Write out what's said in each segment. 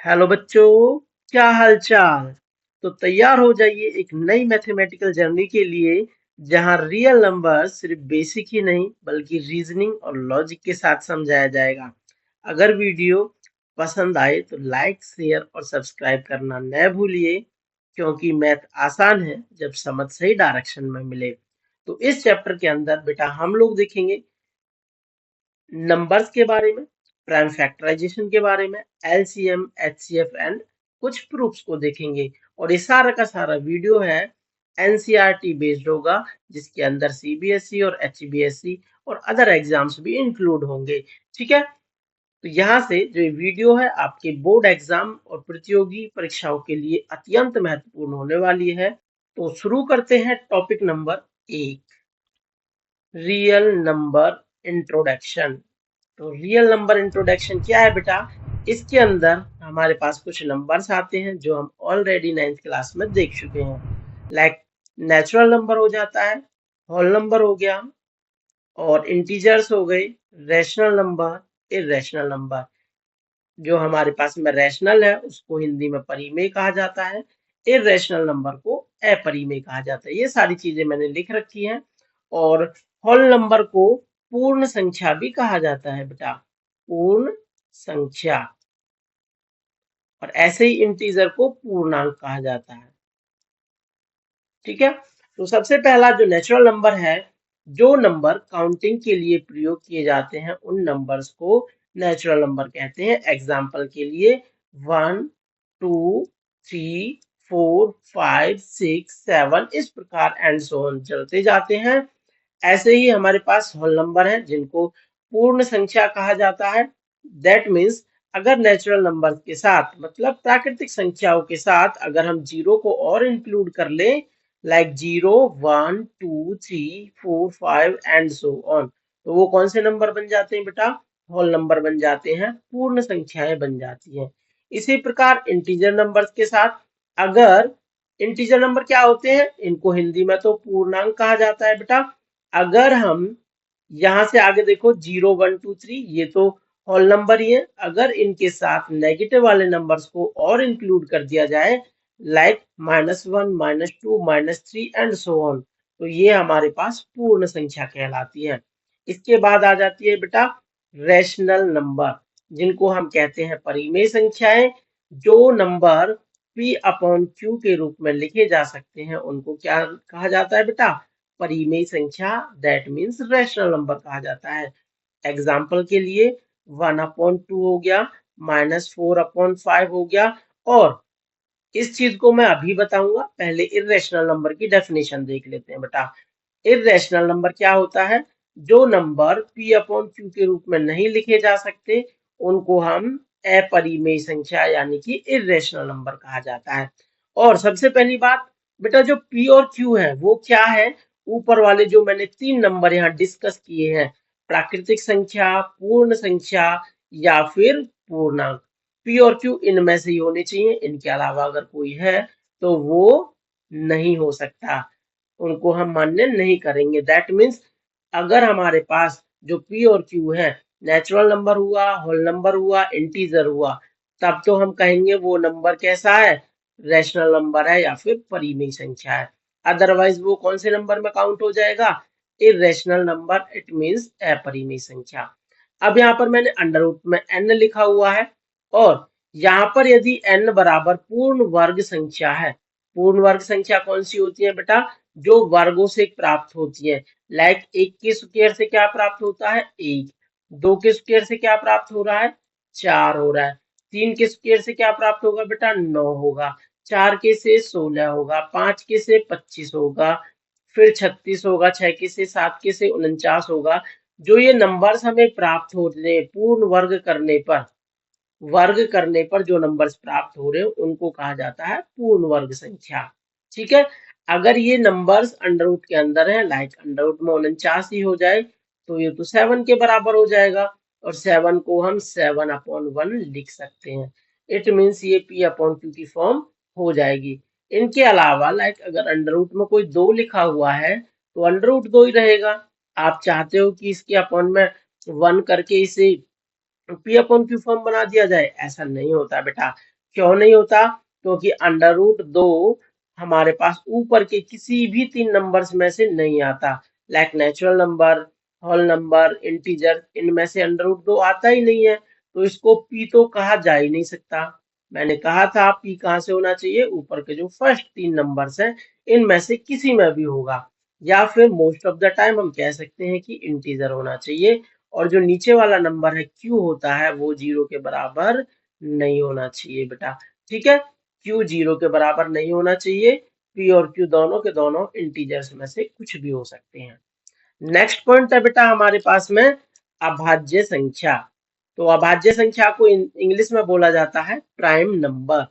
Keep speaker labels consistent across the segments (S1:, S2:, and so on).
S1: Hello बच्चों, क्या हाल चाल। तो तैयार हो जाइए एक नई मैथमेटिकल जर्नी के लिए, जहां रियल नंबर सिर्फ बेसिक ही नहीं बल्कि रीजनिंग और लॉजिक के साथ समझाया जाएगा। अगर वीडियो पसंद आए तो लाइक, शेयर और सब्सक्राइब करना न भूलिए, क्योंकि मैथ आसान है जब समझ सही डायरेक्शन में मिले। तो इस चैप्टर के अंदर बेटा हम लोग देखेंगे नंबर्स के बारे में, प्राइम फैक्टराइजेशन के बारे में, एलसीएम, एचसीएफ एंड कुछ प्रूफ्स को देखेंगे। और ये सारा का सारा वीडियो है एनसीईआरटी बेस्ड होगा, जिसके अंदर सीबीएसई और एचबीएसई और अदर एग्जाम्स भी इंक्लूड होंगे। ठीक है, तो यहाँ से जो ये वीडियो है आपके बोर्ड एग्जाम और प्रतियोगी परीक्षाओं के लिए अत्यंत महत्वपूर्ण होने वाली है। तो शुरू करते हैं topic number 1, real number introduction. तो रियल नंबर इंट्रोडक्शन क्या है बेटा? इसके अंदर हमारे पास कुछ नंबर्स आते हैं जो हम ऑलरेडी 9th क्लास में देख चुके हैं। लाइक नेचुरल नंबर हो जाता है, होल नंबर हो गया, और इंटीजर्स हो गए, रैशनल नंबर, इर्रेशनल नंबर। जो हमारे पास में रैशनल है उसको हिंदी में परिमेय कहा जाता है, इर्रेशनल नंबर को अपरिमेय कहा जाता है। ये सारी चीजें मैंने लिख रखी हैं। और होल नंबर को पूर्ण संख्या भी कहा जाता है बेटा, पूर्ण संख्या। और ऐसे ही इंटीजर को पूर्णांक कहा जाता है। ठीक है, तो सबसे पहला जो नेचुरल नंबर है, जो नंबर काउंटिंग के लिए प्रयोग किए जाते हैं उन नंबर्स को नेचुरल नंबर कहते हैं। एग्जाम्पल के लिए 1, 2, 3, 4, 5, 6, 7, इस प्रकार एंड सो ऑन चलते जाते हैं। ऐसे ही हमारे पास होल नंबर है जिनको पूर्ण संख्या कहा जाता है। दैट मीन्स अगर नेचुरल नंबर के साथ मतलब प्राकृतिक संख्याओं के साथ अगर हम जीरो को और इंक्लूड कर ले, लाइक 0, 1, 2, 3, 4, 5 एंड सो ऑन, तो वो कौन से नंबर बन जाते हैं बेटा? होल नंबर बन जाते हैं, पूर्ण संख्याएं बन जाती हैं। इसी प्रकार इंटीजर नंबर्स के साथ अगर इंटीजर नंबर क्या होते हैं, इनको हिंदी में तो पूर्णांक कहा जाता है बेटा। अगर हम यहां से आगे देखो 0, 1, 2, 3, ये तो होल नंबर ही है। अगर इनके साथ नेगेटिव वाले नंबर्स को और इंक्लूड कर दिया जाए, लाइक -1, -2, -3 एंड सो ऑन, तो ये हमारे पास पूर्ण संख्या कहलाती है। इसके बाद आ जाती है बेटा रैशनल नंबर, जिनको हम कहते हैं परिमेय संख्याएं। जो नंबर p अपॉन q के रूप में लिखे जा सकते हैं उनको क्या कहा जाता है बेटा? परिमेय संख्या, दैट मीन्स रैशनल नंबर कहा जाता है। एग्जाम्पल के लिए 1/2 हो गया, -4/5 हो गया। और इस चीज को मैं अभी बताऊंगा, पहले इर्रेशनल नंबर की डेफिनेशन देख लेते हैं बेटा। इर्रेशनल नंबर क्या होता है? जो नंबर p अपॉन q के रूप में नहीं लिखे जा सकते उनको हम अपरिमेय संख्या यानी कि इर्रेशनल नंबर कहा जाता है। और सबसे पहली बात बेटा, जो p और q है वो क्या है? ऊपर वाले जो मैंने 3 नंबर यहाँ डिस्कस किए हैं, प्राकृतिक संख्या, पूर्ण संख्या या फिर पूर्णांक, p और q इनमें से ही होने चाहिए। इनके अलावा अगर कोई है तो वो नहीं हो सकता, उनको हम मान्य नहीं करेंगे। दैट मीन्स अगर हमारे पास जो p और q है, नेचुरल नंबर हुआ, होल नंबर हुआ, इंटीजर हुआ, तब तो हम कहेंगे वो नंबर कैसा है? रैशनल नंबर है या फिर परिमेय संख्या है। अदरवाइज वो कौन से नंबर में काउंट हो जाएगा? इर्रेशनल नंबर, इट मीन्स अपरिमेय संख्या। अब यहाँ पर मैंने अंडर रूट में n लिखा हुआ है, और यहाँ पर यदि n बराबर पूर्ण वर्ग संख्या है, पूर्ण वर्ग संख्या कौन सी होती है बेटा? जो वर्गों से प्राप्त होती है। लाइक 1 के स्क्वायर से क्या प्राप्त होता है? 1। 2 के स्क्वायर से क्या प्राप्त हो रहा है? 4 हो रहा है। 3 के स्क्वायर से क्या प्राप्त होगा बेटा? 9 होगा। 4 के से 16 होगा। 5 के से 25 होगा। फिर 36 होगा। 6 के से 7 के से 49 होगा। जो ये नंबर्स हमें प्राप्त हो रहे हैं पूर्ण वर्ग करने पर जो नंबर्स प्राप्त हो रहे हैं उनको कहा जाता है पूर्ण वर्ग संख्या। ठीक है, अगर ये नंबर्स अंडर रूट के अंदर है, लाइक अंडर रूट में 49 ही हो जाए, तो ये तो 7 के बराबर हो जाएगा, और 7 को हम 7/1 लिख सकते हैं। इट मीन्स ये p अपॉन क्यू की फॉर्म हो जाएगी। इनके अलावा लाइक अगर अंडर रूट में कोई 2 लिखा हुआ है तो अंडर रूट 2 ही रहेगा। आप चाहते हो कि इसके अपॉन में 1 करके इसे p अपॉन क्यू फॉर्म बना दिया जाए, ऐसा नहीं होता बेटा। क्यों नहीं होता? क्योंकि अंडर रूट 2 हमारे पास ऊपर के किसी भी 3 नंबर्स में से नहीं आता। Like natural number, whole number, integer, इनमें से अंडर रूट 2 आता ही नहीं है, तो इसको पी तो कहा जा ही नहीं सकता। मैंने कहा था पी कहाँ से होना चाहिए? ऊपर के जो फर्स्ट 3 नंबर्स हैं इनमें से किसी में भी होगा, या फिर मोस्ट ऑफ द टाइम हम कह सकते हैं कि इंटीजर होना चाहिए। और जो नीचे वाला नंबर है क्यू होता है वो 0 के बराबर नहीं होना चाहिए बेटा। ठीक है, क्यू 0 के बराबर नहीं होना चाहिए। पी और क्यू दोनों के दोनों इंटीजर्स में से कुछ भी हो सकते हैं। नेक्स्ट पॉइंट है बेटा हमारे पास में अभाज्य संख्या। तो अभाज्य संख्या को इंग्लिश में बोला जाता है प्राइम नंबर।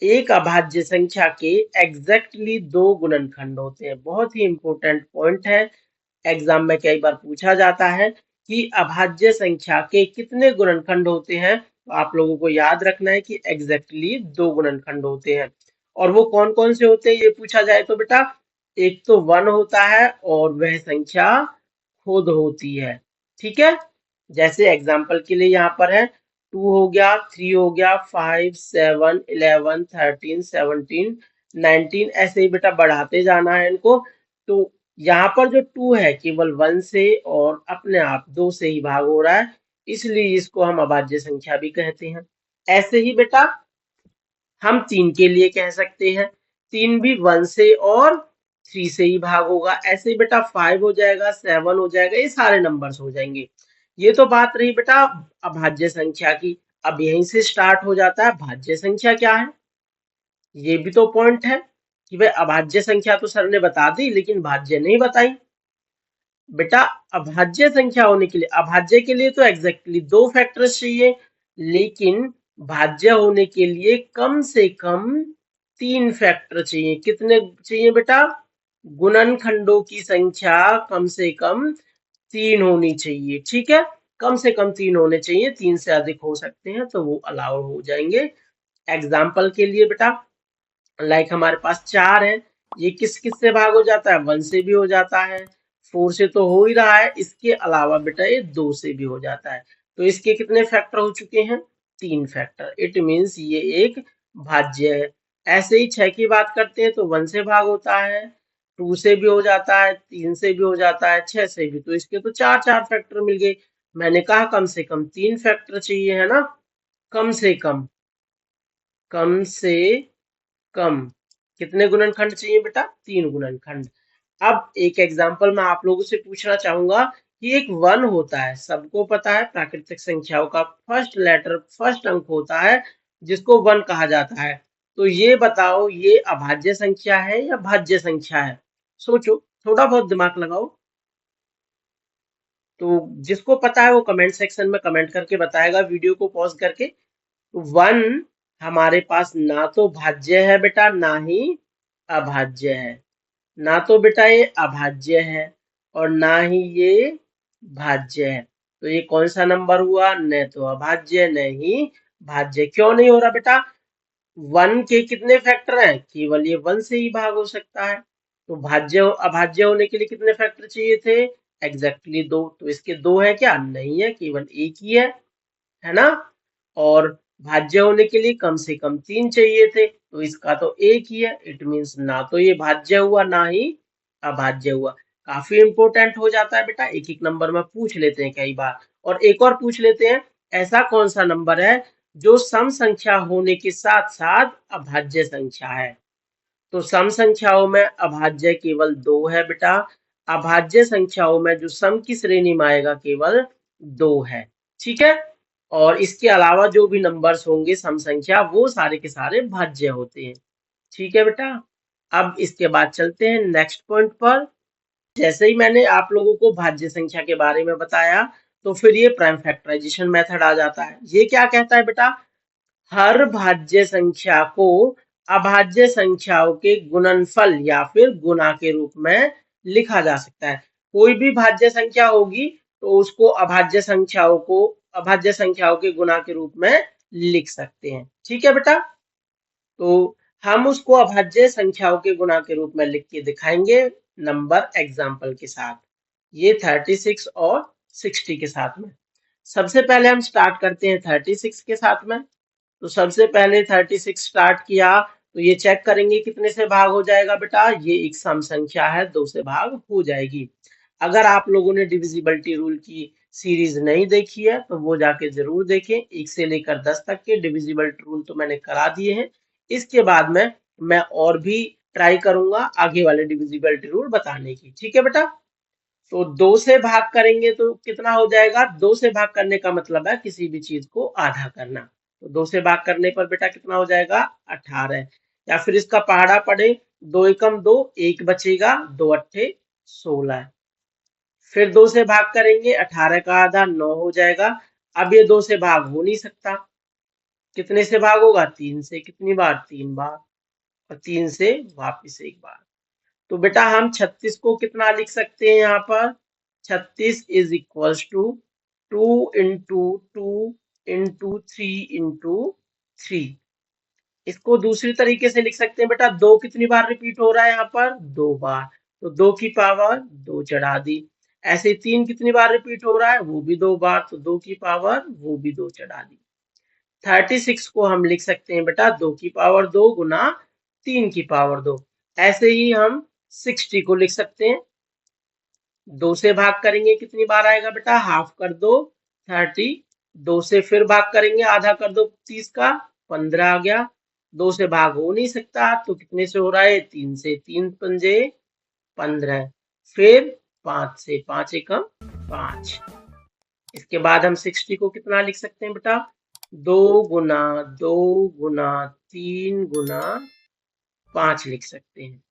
S1: एक अभाज्य संख्या के एग्जैक्टली 2 गुणनखंड होते हैं। बहुत ही इंपॉर्टेंट पॉइंट है, एग्जाम में कई बार पूछा जाता है कि अभाज्य संख्या के कितने गुणनखंड होते हैं। तो आप लोगों को याद रखना है कि एग्जैक्टली 2 गुणनखंड होते हैं। और वो कौन कौन से होते हैं ये पूछा जाए तो बेटा, एक तो 1 होता है और वह संख्या खुद होती है। ठीक है, जैसे एग्जाम्पल के लिए यहाँ पर है 2 हो गया, 3 हो गया, 5, 7, 11, 13, 17, 19, ऐसे ही बेटा बढ़ाते जाना है इनको। तो यहाँ पर जो 2 है केवल 1 से और अपने आप 2 से ही भाग हो रहा है, इसलिए इसको हम अभाज्य संख्या भी कहते हैं। ऐसे ही बेटा हम 3 के लिए कह सकते हैं, 3 भी 1 से और 3 से ही भाग होगा। ऐसे ही बेटा 5 हो जाएगा, 7 हो जाएगा, ये सारे नंबर्स हो जाएंगे। ये तो बात रही बेटा अभाज्य संख्या की। अब यहीं से स्टार्ट हो जाता है भाज्य संख्या क्या है। ये भी तो पॉइंट है कि भाई अभाज्य संख्या तो सर ने बता दी लेकिन भाज्य नहीं बताई। बेटा अभाज्य संख्या होने के लिए, अभाज्य के लिए तो एग्जैक्टली 2 फैक्टर्स चाहिए, लेकिन भाज्य होने के लिए कम से कम 3 फैक्टर चाहिए। कितने चाहिए बेटा? गुणनखंडों की संख्या कम से कम 3 होनी चाहिए। ठीक है, कम से कम 3 होने चाहिए, 3 से अधिक हो सकते हैं तो वो अलाउ हो जाएंगे। एग्जाम्पल के लिए बेटा लाइक हमारे पास 4 है, ये किस किस से भाग हो जाता है? 1 से भी हो जाता है, 4 से तो हो ही रहा है, इसके अलावा बेटा ये 2 से भी हो जाता है। तो इसके कितने फैक्टर हो चुके हैं? 3 फैक्टर। इट मीन्स ये एक भाज्य है। ऐसे ही 6 की बात करते हैं तो 1 से भाग होता है, 2 से भी हो जाता है, 3 से भी हो जाता है, 6 से भी। तो इसके तो 4 फैक्टर मिल गए। मैंने कहा कम से कम 3 फैक्टर चाहिए, है ना? कम से कम, कम से कम कितने गुणनखंड चाहिए बेटा? 3 गुणनखंड। अब एक एग्जांपल मैं आप लोगों से पूछना चाहूंगा कि एक 1 होता है, सबको पता है प्राकृतिक संख्याओं का फर्स्ट लेटर, फर्स्ट अंक होता है जिसको 1 कहा जाता है। तो ये बताओ ये अभाज्य संख्या है या भाज्य संख्या है? सोचो, थोड़ा बहुत दिमाग लगाओ। तो जिसको पता है वो कमेंट सेक्शन में कमेंट करके बताएगा वीडियो को पॉज करके। तो 1 हमारे पास ना तो भाज्य है बेटा ना ही अभाज्य है। ना तो बेटा ये अभाज्य है और ना ही ये भाज्य है। तो ये कौन सा नंबर हुआ? न तो अभाज्य न ही भाज्य। क्यों नहीं हो रहा बेटा? 1 के कितने फैक्टर हैं? केवल ये 1 से ही भाग हो सकता है। तो भाज्य अभाज्य होने के लिए कितने फैक्टर चाहिए थे? एग्जैक्टली 2। तो इसके 2 है क्या? नहीं है, केवल एक ही है ना? और भाज्य होने के लिए कम से कम 3 चाहिए थे, तो इसका तो एक ही है। इट मीन्स ना तो ये भाज्य हुआ ना ही अभाज्य हुआ। काफी इंपॉर्टेंट हो जाता है बेटा, एक एक नंबर में पूछ लेते हैं कई बार। और एक और पूछ लेते हैं, ऐसा कौन सा नंबर है जो सम संख्या होने के साथ साथ अभाज्य संख्या है? तो सम संख्याओं में अभाज्य केवल 2 है बेटा। अभाज्य संख्याओं में जो सम की श्रेणी में आएगा केवल 2 है। ठीक है, और इसके अलावा जो भी नंबर्स होंगे सम संख्या वो सारे के सारे भाज्य होते हैं। ठीक है बेटा, अब इसके बाद चलते हैं नेक्स्ट पॉइंट पर। जैसे ही मैंने आप लोगों को भाज्य संख्या के बारे में बताया तो फिर ये प्राइम फैक्टराइजेशन मेथड आ जाता है। ये क्या कहता है बेटा? हर भाज्य संख्या को अभाज्य संख्याओं के गुणनफल या फिर गुणा के रूप में लिखा जा सकता है। कोई भी भाज्य संख्या होगी तो उसको अभाज्य संख्याओं के गुणा के रूप में लिख सकते हैं। ठीक है बेटा, तो हम उसको अभाज्य संख्याओं के गुणा के रूप में लिख के दिखाएंगे नंबर एग्जाम्पल के साथ। ये 36 और 60 के साथ में। सबसे पहले हम स्टार्ट करते हैं 36 के साथ में। तो सबसे पहले 36 स्टार्ट किया, तो ये चेक करेंगे कितने से भाग हो जाएगा बेटा, ये एक सम संख्या है, 2 से भाग हो जाएगी। अगर आप लोगों ने डिविजिबिलिटी रूल की सीरीज नहीं देखी है तो वो जाके जरूर देखें, 1 से लेकर 10 तक के डिविजिबिलिटी रूल तो मैंने करा दिए हैं। इसके बाद में मैं और भी ट्राई करूंगा आगे वाले डिविजिबिलिटी रूल बताने की, ठीक है बेटा। तो 2 से भाग करेंगे तो कितना हो जाएगा, 2 से भाग करने का मतलब है किसी भी चीज को आधा करना। तो 2 से भाग करने पर बेटा कितना हो जाएगा, 18। या फिर इसका पहाड़ा पड़े, 2 एकम 2, 1 बचेगा, 2 अट्ठे 16। फिर 2 से भाग करेंगे, 18 का आधा 9 हो जाएगा। अब ये 2 से भाग हो नहीं सकता, कितने से भाग होगा, 3 से। कितनी बार, 3 बार। और 3 से वापिस 1 बार। तो बेटा हम 36 को कितना लिख सकते हैं यहाँ पर, 36 is equals to 2 into 2 into 3 into 3। इसको दूसरी तरीके से लिख सकते हैं बेटा, 2 कितनी बार रिपीट हो रहा है यहाँ पर, 2 बार, तो 2 की पावर 2 चढ़ा दी। ऐसे 3 कितनी बार रिपीट हो रहा है, वो भी 2 बार, तो 2 की पावर वो भी 2 चढ़ा दी। 36 को हम लिख सकते हैं बेटा 2 की पावर 2 गुना 3 की पावर 2। ऐसे ही हम 60 को लिख सकते हैं, 2 से भाग करेंगे कितनी बार आएगा बेटा, हाफ कर दो 30, 2 से फिर भाग करेंगे आधा कर दो 30 का, 15 आ गया। 2 से भाग हो नहीं सकता तो कितने से हो रहा है, 3 से, 3 पंजे 15। फिर 5 से, 5 एकम 5। इसके बाद हम 60 को कितना लिख सकते हैं बेटा, 2 गुना 2 गुना 3 गुना 5 लिख सकते हैं,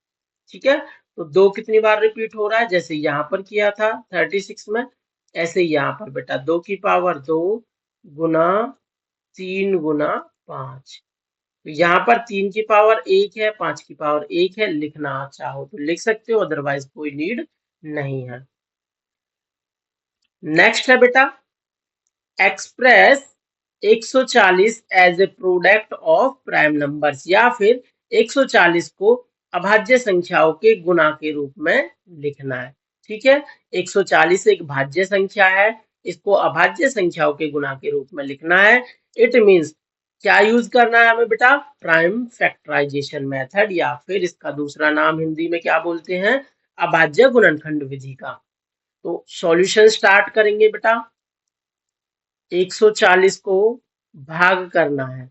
S1: ठीक है। तो 2 कितनी बार रिपीट हो रहा है, जैसे यहाँ पर किया था 36 में, ऐसे यहाँ पर बेटा 2 की पावर 2 गुना 3 गुना 5। तो यहाँ पर 3 की पावर 1 है, 5 की पावर 1 है, लिखना चाहो तो लिख सकते हो, अदरवाइज कोई नीड नहीं है। नेक्स्ट है बेटा, express 140 as a product of prime numbers, या फिर 140 को अभाज्य संख्याओं के गुणा के रूप में लिखना है, ठीक है। 140 एक भाज्य संख्या है, इसको अभाज्य संख्याओं के गुणा के रूप में लिखना है। इट मींस क्या यूज करना है हमें बेटा, प्राइम फैक्टराइजेशन मेथड, या फिर इसका दूसरा नाम हिंदी में क्या बोलते हैं, अभाज्य गुणनखंड विधि का। तो सॉल्यूशन स्टार्ट करेंगे बेटा, 140 को भाग करना है,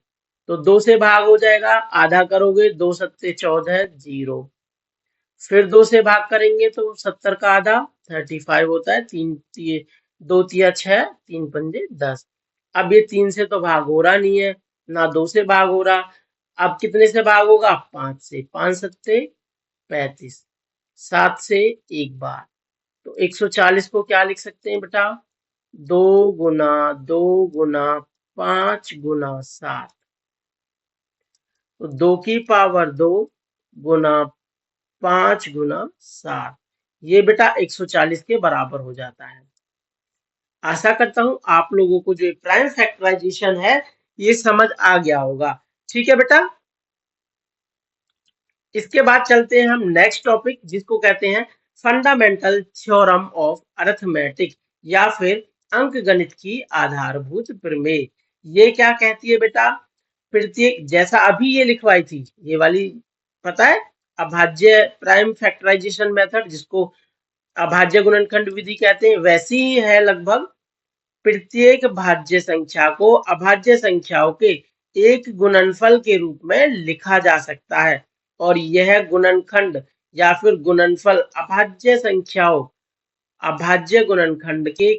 S1: तो 2 से भाग हो जाएगा, आधा करोगे 2 सत्ते 14 0। फिर 2 से भाग करेंगे तो 70 का आधा 35 होता है, 2 तिया 6, 3 पंजे 10। अब ये 3 से तो भाग हो रहा नहीं है, ना 2 से भाग हो रहा। अब कितने से भाग होगा, 5 से, 5 सत्ते 35, 7 से 1 बार। तो 140 को क्या लिख सकते हैं बेटा, 2 गुना 2 गुना 5 गुना 7। तो 2 की पावर 2 गुना 5 गुना 7, ये बेटा 140 के बराबर हो जाता है। आशा करता हूं आप लोगों को जो प्राइम फैक्टराइजेशन है ये समझ आ गया होगा, ठीक है बेटा। इसके बाद चलते हैं हम नेक्स्ट टॉपिक, जिसको कहते हैं फंडामेंटल थ्योरम ऑफ अरिथमेटिक, या फिर अंक गणित की आधारभूत प्रमेय। ये क्या कहती है बेटा, प्रत्येक, जैसा अभी ये लिखवाई थी ये वाली, पता है, अभाज्य प्राइम फैक्टराइजेशन मेथड, जिसको अभाज्य गुणनखंड विधि कहते हैं, वैसी ही है लगभग। प्रत्येक भाज्य संख्या को अभाज्य संख्याओं के एक गुणनफल के रूप में लिखा जा सकता है, और यह गुणनखंड या फिर गुणनफल अभाज्य गुणनखंड के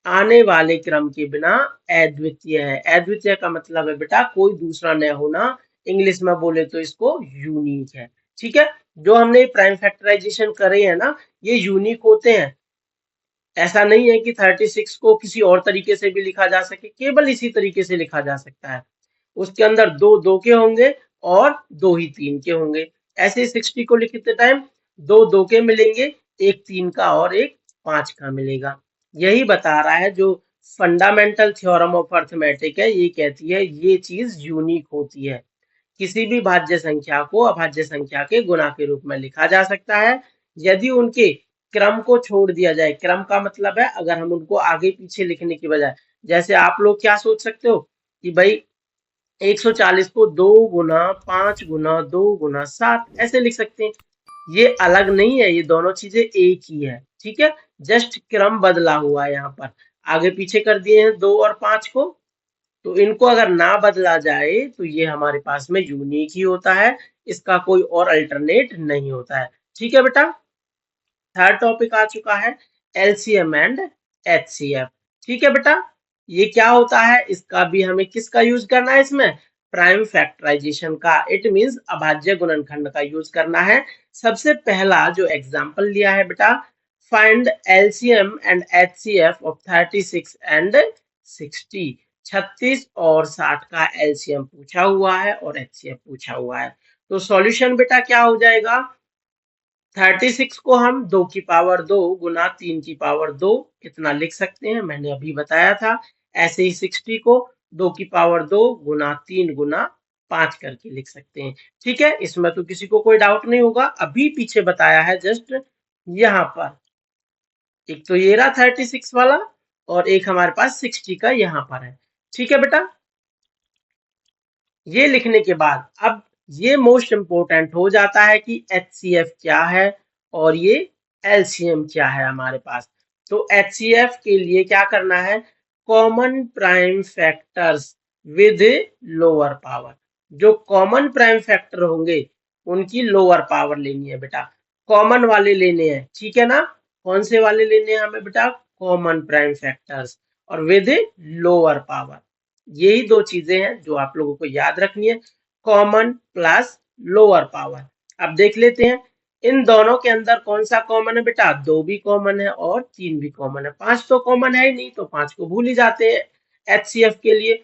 S1: आने वाले क्रम के बिना अद्वितीय है। अद्वितीय का मतलब है बेटा कोई दूसरा न होना, इंग्लिश में बोले तो इसको यूनिक है, ठीक है। जो हमने प्राइम फैक्टराइजेशन करे हैं ना, ये यूनिक होते हैं। ऐसा नहीं है कि 36 को किसी और तरीके से भी लिखा जा सके, केवल इसी तरीके से लिखा जा सकता है। उसके अंदर 2 2 के होंगे और 2 ही 3 के होंगे। ऐसे 60 को लिखते टाइम 2 2 के मिलेंगे, एक 3 का और एक 5 का मिलेगा। यही बता रहा है जो फंडामेंटल थ्योरम ऑफ अरिथमेटिक है, ये कहती है ये चीज यूनिक होती है। किसी भी भाज्य संख्या को अभाज्य संख्या के गुणा के रूप में लिखा जा सकता है, यदि उनके क्रम को छोड़ दिया जाए। क्रम का मतलब है अगर हम उनको आगे पीछे लिखने की बजाय, जैसे आप लोग क्या सोच सकते हो कि भाई 140 को 2 गुना 5 गुना 2 गुना 7 ऐसे लिख सकते हैं। ये अलग नहीं है, ये दोनों चीजें एक ही है। ठीक है, जस्ट क्रम बदला हुआ है, यहाँ पर आगे पीछे कर दिए हैं 2 और 5 को। तो इनको अगर ना बदला जाए तो ये हमारे पास में यूनिक ही होता है, इसका कोई और अल्टरनेट नहीं होता है। ठीक है बेटा, थर्ड टॉपिक आ चुका है एलसीएम एंड एचसीएफ। ठीक है बेटा, ये क्या होता है, इसका भी हमें किसका यूज करना है, इसमें प्राइम फैक्टराइजेशन का, इट मींस अभाज्य गुणनखंड का यूज करना है। सबसे पहला जो एग्जांपल लिया है बेटा, find LCM and HCF of 36 and 60। 36 और 60 का एलसीएम पूछा हुआ है और एचसीएफ पूछा हुआ है। तो सॉल्यूशन बेटा क्या हो जाएगा, 36 को हम 2 की पावर 2 गुना 3 की पावर 2 इतना लिख सकते हैं, मैंने अभी बताया था। ऐसे ही 60 को 2 की पावर 2 गुना 3 गुना 5 करके लिख सकते हैं। ठीक है, इसमें तो किसी को कोई डाउट नहीं होगा, अभी पीछे बताया है जस्ट यहाँ पर। एक तो ये रहा 36 वाला और एक हमारे पास 60 का यहाँ पर है। ठीक है बेटा, ये लिखने के बाद अब ये मोस्ट इंपोर्टेंट हो जाता है कि एचसीएफ क्या है और ये एलसीएम क्या है हमारे पास। तो एचसीएफ के लिए क्या करना है, common prime factors with lower power. जो कॉमन प्राइम फैक्टर होंगे उनकी लोअर पावर लेनी है बेटा, कॉमन वाले लेने हैं। ठीक है ना, कौन से वाले लेने हैं हमें बेटा, कॉमन प्राइम फैक्टर्स और विद लोअर पावर। यही दो चीजें हैं जो आप लोगों को याद रखनी है, कॉमन प्लस लोअर पावर। अब देख लेते हैं इन दोनों के अंदर कौन सा कॉमन है बेटा, 2 भी कॉमन है और 3 भी कॉमन है, 5 तो कॉमन है ही नहीं, तो 5 को भूल ही जाते हैं एचसीएफ के लिए।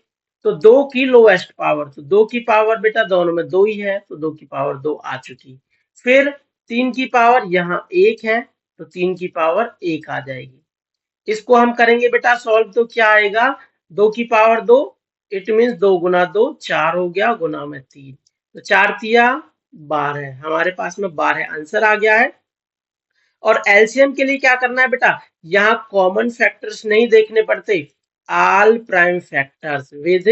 S1: तो 2 की लोएस्ट पावर, तो 2 की पावर बेटा दोनों में 2 ही है, तो 2 की पावर 2 आ चुकी। फिर 3 की पावर यहाँ 1 है, तो 3 की पावर 1 आ जाएगी। इसको हम करेंगे बेटा सॉल्व, तो क्या आएगा, 2 की पावर 2, इट मीन्स 2 गुना 2 4 हो गया, गुना में 3, तो 4 तिया 12, हमारे पास में 12 आंसर आ गया है। और एलसीएम के लिए क्या करना है बेटा, यहाँ कॉमन फैक्टर्स नहीं देखने पड़ते, all prime factors with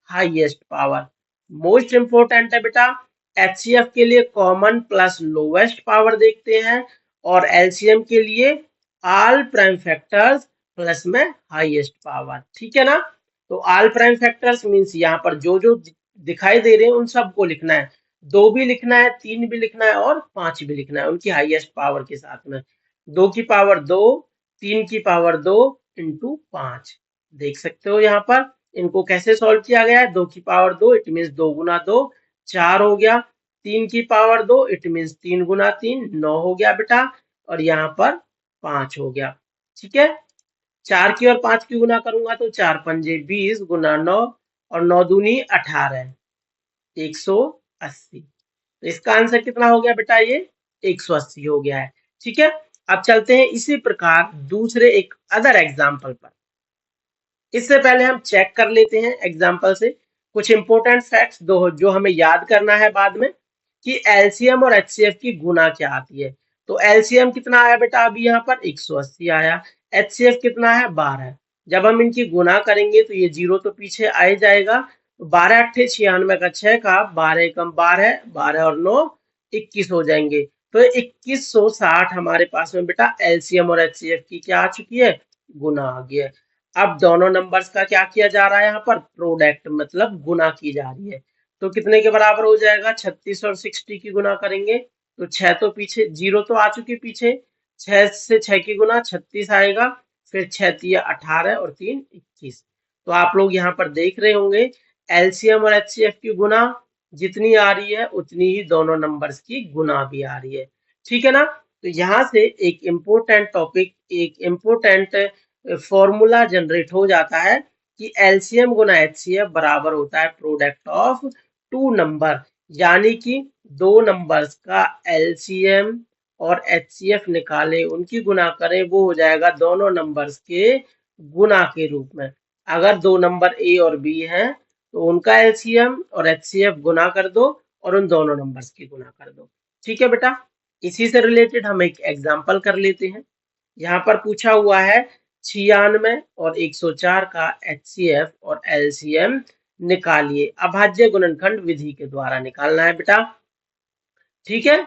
S1: highest power. Most important है बेटा, एचसीएफ के लिए कॉमन प्लस लोवेस्ट पावर देखते हैं और एलसीएम के लिए ऑल प्राइम फैक्टर्स प्लस में हाईएस्ट पावर। ठीक है ना, तो ऑल प्राइम फैक्टर्स मींस यहाँ पर जो जो दिखाई दे रहे हैं उन सबको लिखना है, 2 भी लिखना है, 3 भी लिखना है और 5 भी लिखना है उनकी हाईएस्ट पावर के साथ में। 2 की पावर 2, 3 की पावर 2 इंटू 5, देख सकते हो यहाँ पर इनको कैसे सॉल्व किया गया है। 2 की पावर 2 इट मीन्स 2 गुना 2 4 हो गया, 3 की पावर 2 इट मीन्स 3 गुना 3 9 हो गया बेटा, और यहाँ पर 5 हो गया। ठीक है, 4 की और 5 की गुना करूंगा तो 4 पंजे 20 गुना 9 और 9 दूनी 18, 180। तो इसका आंसर कितना हो गया बेटा, ये 180 हो गया है। ठीक है, अब चलते हैं इसी प्रकार दूसरे एक अदर एग्जाम्पल पर। इससे पहले हम चेक कर लेते हैं एग्जाम्पल से कुछ इंपॉर्टेंट फैक्ट्स दो जो हमें याद करना है बाद में, कि एलसीएम और एचसीएफ की गुना क्या आती है। तो एलसीएम कितना आया बेटा, अभी यहाँ पर 180 आया, एचसीएफ कितना है 12। जब हम इनकी गुना करेंगे तो ये जीरो तो पीछे आ ही जाएगा, 12 अट्ठे 96 का 6 का 12 कम 12, 12 और 9 21 हो जाएंगे। तो 2160 हमारे पास में बेटा एलसीएम और एचसीएफ की क्या आ चुकी है, गुना आ गई है। अब दोनों नंबर्स का क्या किया जा रहा है, यहाँ पर प्रोडक्ट मतलब गुना की जा रही है। तो कितने के बराबर हो जाएगा, 36 और 60 की गुना करेंगे तो 6 तो पीछे जीरो तो आ चुकी पीछे, 6 से 6 की गुना 36 आएगा, फिर 6 तिया 18 और 3 21। तो आप लोग यहाँ पर देख रहे होंगे एलसीएम और एचसीएफ की गुना जितनी आ रही है उतनी ही दोनों नंबर्स की गुना भी आ रही है। ठीक है ना, तो यहाँ से एक इम्पोर्टेंट टॉपिक, एक इम्पोर्टेंट फॉर्मूला जनरेट हो जाता है कि एलसीएम गुना एचसीएफ बराबर होता है प्रोडक्ट ऑफ टू नंबर, यानी कि दो नंबर्स का एलसीएम और एचसीएफ निकाले उनकी गुना करें वो हो जाएगा दोनों नंबर्स के गुना के रूप में। अगर दो नंबर ए और बी हैं तो उनका एलसीएम और एचसीएफ गुना कर दो और उन दोनों नंबर्स की गुना कर दो। ठीक है बेटा, इसी से रिलेटेड हम एक एग्जांपल कर लेते हैं। यहाँ पर पूछा हुआ है 96 और 104 का एचसीएफ और एलसीएम निकालिए। अभाज्य गुणनखंड विधि के द्वारा निकालना है बेटा, ठीक है।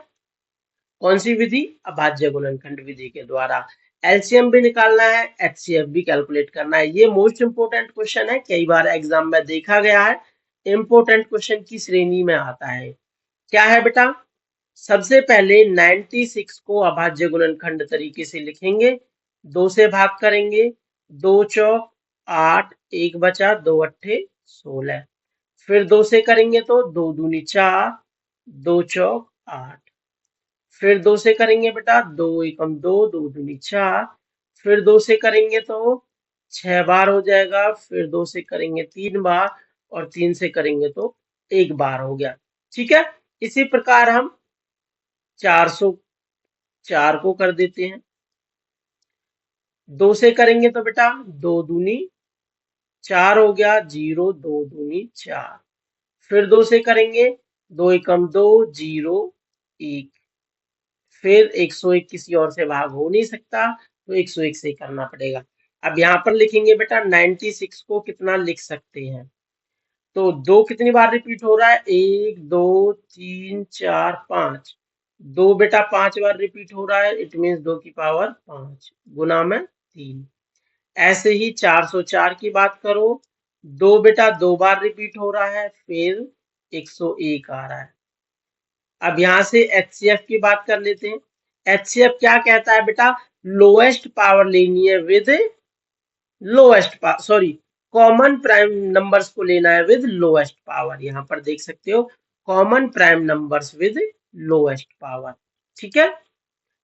S1: कौन सी विधि? अभाज्य गुणनखंड विधि के द्वारा। एलसीएम भी निकालना है, एचसीएफ भी कैलकुलेट करना है। ये मोस्ट इंपोर्टेंट क्वेश्चन है, कई बार एग्जाम में देखा गया है, इंपोर्टेंट क्वेश्चन की श्रेणी में आता है। क्या है बेटा? सबसे पहले 96 को अभाज्य गुणनखंड तरीके से लिखेंगे, 2 से भाग करेंगे, 2 चौक 8, 1 बचा, 2 अट्ठे 16। फिर 2 से करेंगे तो 2 दूनी 4, 2 चौक 8। फिर 2 से करेंगे बेटा, 2 एकम 2, 2 दूनी 4। फिर 2 से करेंगे तो 6 बार हो जाएगा। फिर 2 से करेंगे 3 बार, और 3 से करेंगे तो 1 बार हो गया, ठीक है। इसी प्रकार हम 404 को कर देते हैं। 2 से करेंगे तो बेटा 2 दूनी 4 हो गया, 0, 2 दूनी 4। फिर 2 से करेंगे, 2 एकम 2, 0, 1। फिर 101 किसी और से भाग हो नहीं सकता, तो 101 से ही करना पड़ेगा। अब यहाँ पर लिखेंगे बेटा 96 को कितना लिख सकते हैं, तो 2 कितनी बार रिपीट हो रहा है? 1, 2, 3, 4, 5। 2 बेटा 5 बार रिपीट हो रहा है, इट मीन्स 2 की पावर 5 गुना में 3। ऐसे ही 404 की बात करो, 2 बेटा 2 बार रिपीट हो रहा है, फिर 101 आ रहा है। अब यहाँ से एचसीएफ की बात कर लेते हैं। एचसीएफ क्या कहता है बेटा? लोएस्ट पावर लेनी है with lowest power, sorry, common prime numbers को लेना है विद लोएस्ट पावर। यहाँ पर देख सकते हो, common prime numbers with lowest power, ठीक है।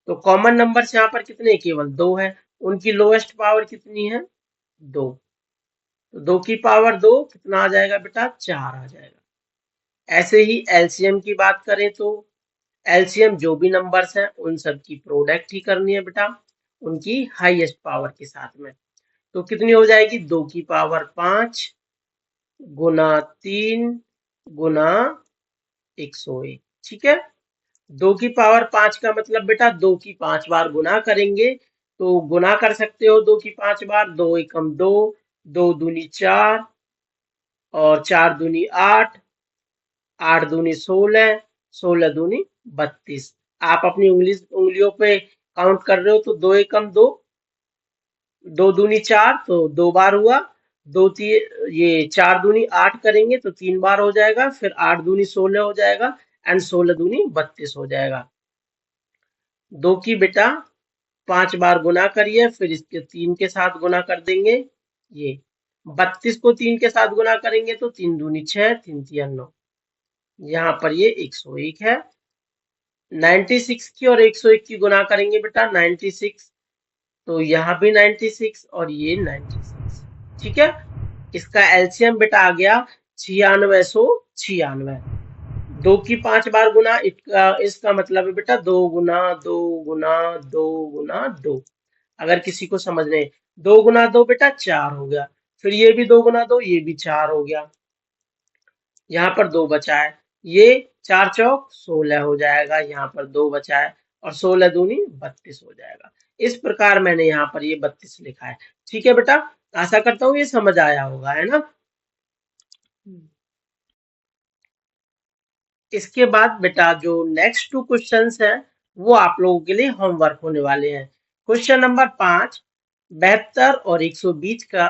S1: तो कॉमन नंबर्स यहाँ पर कितने? केवल 2 है। उनकी लोएस्ट पावर कितनी है? 2। तो 2 की पावर 2 कितना आ जाएगा बेटा? 4 आ जाएगा। ऐसे ही एलसीएम की बात करें तो एलसीएम जो भी नंबर्स हैं उन सब की प्रोडक्ट ही करनी है बेटा, उनकी हाईएस्ट पावर के साथ में। तो कितनी हो जाएगी? 2 की पावर 5 गुना 3 गुना 101, ठीक है। 2 की पावर 5 का मतलब बेटा 2 की 5 बार गुना करेंगे, तो गुना कर सकते हो 2 की 5 बार। 2 एकम 2, 2 दूनी 4, और 4 दूनी 8, 8 दूनी 16, 16 दूनी 32। आप अपनी उंगलियों पे काउंट कर रहे हो, तो 2 एकम 2, 2 दूनी 4, तो 2 बार हुआ। 2 ये 4 दूनी 8 करेंगे तो 3 बार हो जाएगा। फिर 8 दूनी 16 हो जाएगा, एंड 16 दूनी 32 हो जाएगा। 2 की बेटा 5 बार गुना करिए, फिर इसके 3 के साथ गुना कर देंगे। ये 32 को 3 के साथ गुना करेंगे तो 3 दूनी 6, 3 तिया 9। यहाँ पर ये 101 है। 96 की और 101 की गुना करेंगे बेटा 96, तो यहाँ भी 96 और ये 96, ठीक है। इसका एलसीएम बेटा आ गया 9696। 2 की 5 बार गुना, इसका मतलब है बेटा 2 गुना 2 गुना 2 गुना 2। अगर किसी को समझने, 2 गुना 2 बेटा 4 हो गया। फिर ये भी 2 गुना 2, ये भी 4 हो गया। यहाँ पर 2 बचा है, ये 4 चौक 16 हो जाएगा। यहाँ पर 2 बचा है, और 16 दूनी 32 हो जाएगा। इस प्रकार मैंने यहाँ पर ये 32 लिखा है, ठीक है बेटा। आशा करता हूँ ये समझ आया होगा, है ना। इसके बाद बेटा जो नेक्स्ट 2 क्वेश्चंस हैं वो आप लोगों के लिए होमवर्क होने वाले हैं। क्वेश्चन नंबर 5, 72 और 120 का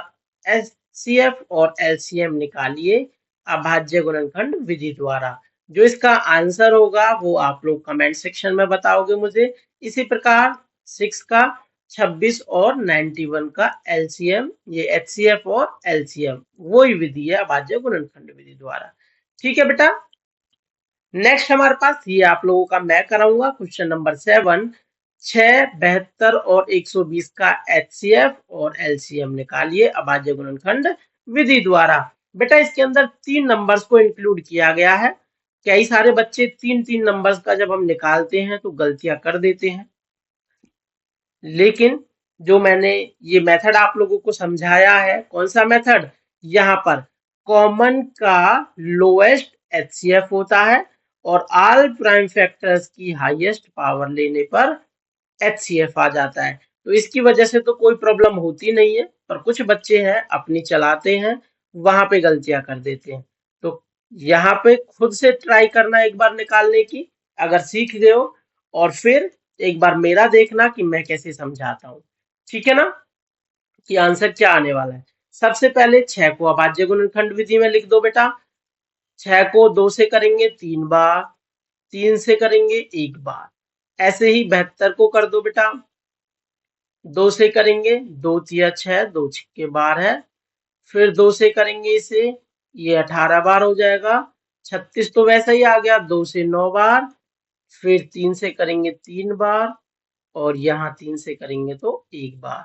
S1: एचसीएफ और एलसीएम निकालिए अभाज्य गुणनखंड विधि द्वारा। जो इसका आंसर होगा वो आप लोग कमेंट सेक्शन में बताओगे मुझे। इसी प्रकार 6 का 26 और 91 का एलसीएम, ये एचसीएफ और एलसीएम वही विधि है अभाज्य गुणनखंड विधि द्वारा, ठीक है बेटा। नेक्स्ट हमारे पास ये आप लोगों का मैं कराऊंगा क्वेश्चन नंबर 7, 6, 72 और 120 का एचसीएफ और एलसीएम निकालिए अभाज्य गुणनखंड विधि द्वारा। बेटा इसके अंदर 3 नंबर्स को इंक्लूड किया गया है। कई सारे बच्चे 3-3 नंबर्स का जब हम निकालते हैं तो गलतियां कर देते हैं, लेकिन जो मैंने ये मेथड आप लोगों को समझाया है, कौन सा मेथड? यहाँ पर कॉमन का लोएस्ट एचसीएफ होता है, और ऑल प्राइम फैक्टर्स की हाईएस्ट पावर लेने पर एचसीएफ आ जाता है। तो इसकी वजह से तो कोई प्रॉब्लम होती नहीं है, पर कुछ बच्चे हैं अपनी चलाते हैं, वहां पे गलतियां कर देते हैं। तो यहाँ पे खुद से ट्राई करना एक बार निकालने की, अगर सीख गए हो, और फिर एक बार मेरा देखना कि मैं कैसे समझाता हूँ। ठीक है ना, कि आंसर क्या आने वाला है। सबसे पहले 6 को अभाज्य गुणनखंड विधि में लिख दो बेटा। 6 को 2 से करेंगे 3 बार, 3 से करेंगे 1 बार। ऐसे ही 72 को कर दो बेटा, 2 से करेंगे 2 तिया 6, 2 छिक्के 12 है। फिर 2 से करेंगे इसे, ये 18 बार हो जाएगा। 36 तो वैसा ही आ गया, 2 से 9 बार। फिर 3 से करेंगे 3 बार, और यहाँ 3 से करेंगे तो 1 बार।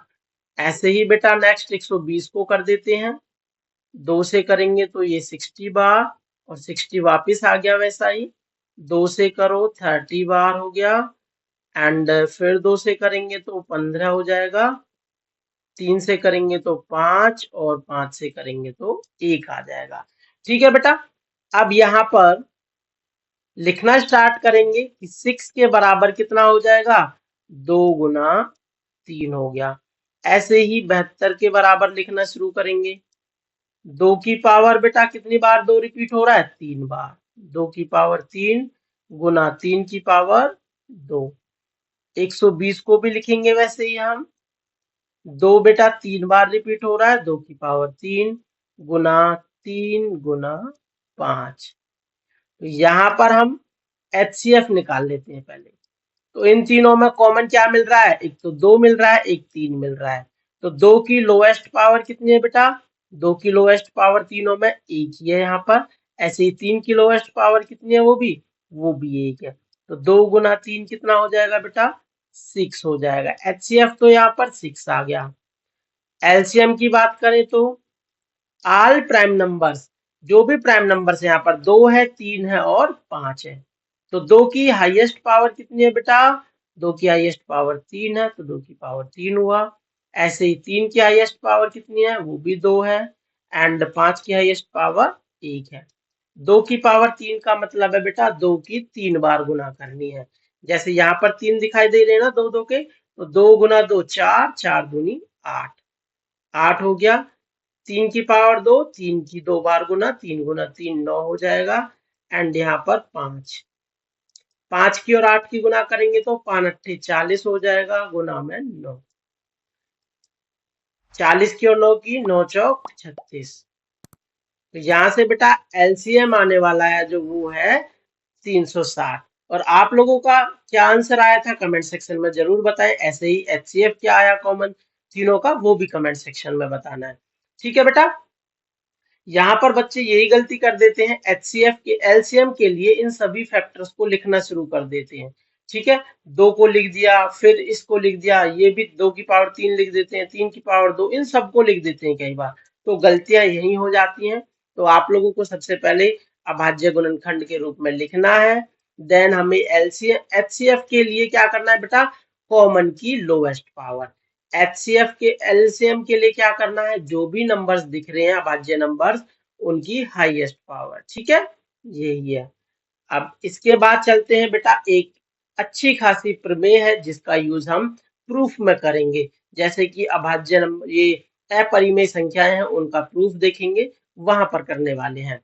S1: ऐसे ही बेटा नेक्स्ट 120 को कर देते हैं। 2 से करेंगे तो ये 60 बार, और 60 वापिस आ गया वैसा ही। 2 से करो 30 बार हो गया। एंड फिर 2 से करेंगे तो 15 हो जाएगा। 3 से करेंगे तो 5, और 5 से करेंगे तो 1 आ जाएगा। ठीक है बेटा, अब यहाँ पर लिखना स्टार्ट करेंगे कि 6 के बराबर कितना हो जाएगा, 2 गुना 3 हो गया। ऐसे ही 72 के बराबर लिखना शुरू करेंगे। 2 की पावर बेटा कितनी बार 2 रिपीट हो रहा है, 3 बार। 2 की पावर 3 गुना 3 की पावर 2। 120 को भी लिखेंगे वैसे ही हम। 2 बेटा 3 बार रिपीट हो रहा है, 2 की पावर 3 गुना 3 गुना 5। तो यहाँ पर हम HCF निकाल लेते हैं पहले। तो इन तीनों में कॉमन क्या मिल रहा है, एक तो 2 मिल रहा है, एक 3 मिल रहा है। तो 2 की लोएस्ट पावर कितनी है बेटा, 2 की लोएस्ट पावर तीनों में 1 ही है यहाँ पर। ऐसे ही 3 की लोएस्ट पावर कितनी है, वो भी 1 है। तो 2 गुना 3 कितना हो जाएगा बेटा, 6 हो जाएगा। HCF तो यहाँ पर 6 आ गया। एलसीएम की बात करें तो ऑल प्राइम नंबर्स, जो भी प्राइम नंबर्स यहाँ पर 2 है, 3 है और 5 है। तो 2 की हाईएस्ट पावर कितनी है बेटा, 2 की हाईएस्ट पावर 3 है, तो 2 की पावर 3 हुआ। ऐसे ही 3 की हाईएस्ट पावर कितनी है, वो भी 2 है। एंड 5 की हाईएस्ट पावर 1 है। 2 की पावर 3 का मतलब है बेटा 2 की 3 बार गुना करनी है। जैसे यहाँ पर 3 दिखाई दे रहे हैं ना, 2 2 के, तो 2 गुना 2 4, 4 दूनी 8, 8 हो गया। 3 की पावर 2, 3 की 2 बार गुना, 3 गुना 3 9 हो जाएगा। एंड यहाँ पर 5, 5 की और 8 की गुना करेंगे तो 5 अट्ठे 40 हो जाएगा, गुना में 9। 40 की और 9 की, 9 चौक 36। तो यहाँ से बेटा एलसीएम आने वाला है जो वो है 360। और आप लोगों का क्या आंसर आया था कमेंट सेक्शन में जरूर बताएं। ऐसे ही एचसीएफ क्या आया कॉमन तीनों का, वो भी कमेंट सेक्शन में बताना है। ठीक है बेटा, यहाँ पर बच्चे यही गलती कर देते हैं, एचसीएफ के एलसीएम के लिए इन सभी फैक्टर्स को लिखना शुरू कर देते हैं। ठीक है, 2 को लिख दिया, फिर इसको लिख दिया, ये भी 2 की पावर 3 लिख देते हैं, 3 की पावर 2, इन सबको लिख देते हैं कई बार। तो गलतियां यही हो जाती हैं। तो आप लोगों को सबसे पहले अभाज्य गुणनखंड के रूप में लिखना है। देन हमें एलसीएम एचसीएफ के लिए क्या करना है बेटा, कॉमन की लोएस्ट पावर। एचसीएफ के एलसीएम के लिए क्या करना है, जो भी नंबर्स दिख रहे हैं अभाज्य नंबर्स, उनकी हाईएस्ट पावर। ठीक है, यही है। अब इसके बाद चलते हैं बेटा, एक अच्छी खासी प्रमेय है जिसका यूज हम प्रूफ में करेंगे। जैसे कि अभाज्य नंबर, ये अपरिमेय संख्याएं हैं, उनका प्रूफ देखेंगे, वहां पर करने वाले हैं।